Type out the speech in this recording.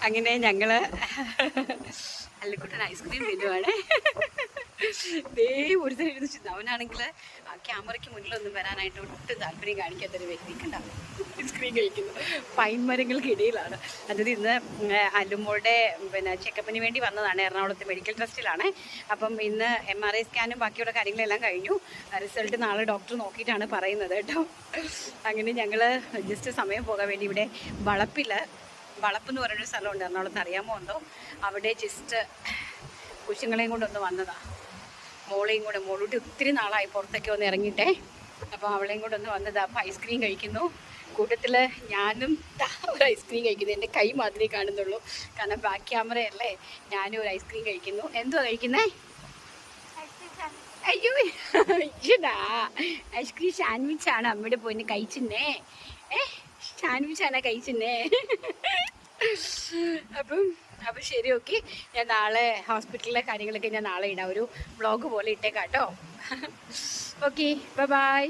അങ്ങനെ ഞങ്ങള് അല്ലിക്കുട്ടൻ ഐസ്ക്രീം തിന്നുവാണ്. ദേ ഒരു തരം ഇരുന്ന് അവനാണെങ്കിൽ ആ ക്യാമറയ്ക്ക് മുന്നിലൊന്നും വരാനായിട്ട് ഒട്ടും താല്പര്യം കാണിക്കാത്തൊരു വ്യക്തി കണ്ടാവും ഐസ്ക്രീം കഴിക്കുന്നു. പൈൻ മരങ്ങൾക്കിടയിലാണ്. അതായത് ഇന്ന് അല്ലുമോളുടെ ചെക്കപ്പിന് വേണ്ടി വന്നതാണ്. എറണാകുളത്ത് മെഡിക്കൽ ട്രസ്റ്റിലാണ്. അപ്പം ഇന്ന് MRI സ്കാനും ബാക്കിയുള്ള കാര്യങ്ങളെല്ലാം കഴിഞ്ഞു. റിസൾട്ട് നാളെ ഡോക്ടർ നോക്കിയിട്ടാണ് പറയുന്നത് കേട്ടോ. അങ്ങനെ ഞങ്ങൾ ജസ്റ്റ് സമയം പോകാൻ വേണ്ടി ഇവിടെ വളപ്പ് എന്ന് പറയുന്നൊരു സ്ഥലമുണ്ട് എറണാകുളത്ത്, അറിയാമോ എന്തോ. അവിടെ ജസ്റ്റ് കൊച്ചുങ്ങളെയും കൊണ്ടൊന്ന് വന്നതാണ്. മോളൂട്ടി ഒത്തിരി നാളായി പുറത്തൊക്കെ ഒന്ന് ഇറങ്ങിയിട്ടേ. അപ്പോൾ അവളെയും കൊണ്ടൊന്ന് വന്നതാണ്. അപ്പോൾ ഐസ്ക്രീം കഴിക്കുന്നു. കൂട്ടത്തിൽ ഞാനും ഒരു ഐസ്ക്രീം കഴിക്കുന്നു. എൻ്റെ കൈ മാത്രമേ കാണുന്നുള്ളൂ, കാരണം ബാക്ക് ക്യാമറയല്ലേ. ഞാനും ഒരു ഐസ്ക്രീം കഴിക്കുന്നു. എന്തുവാ കഴിക്കുന്നേ? അയ്യോ ഇതാ ഐസ്ക്രീം സാൻഡ്വിച്ചാണ് അമ്മയുടെ പോയിന് കഴിച്ചിന്നേ. സാൻഡ്വിച്ചാണ് കഴിച്ചിന്നേ. അപ്പം ശരി, ഓക്കെ. ഞാൻ നാളെ ഹോസ്പിറ്റലിലെ കാര്യങ്ങളൊക്കെ ഞാൻ നാളെ ഇടാം. ഒരു വ്ളോഗ് പോലെ ഇട്ടേക്കാം കേട്ടോ. Okay, by.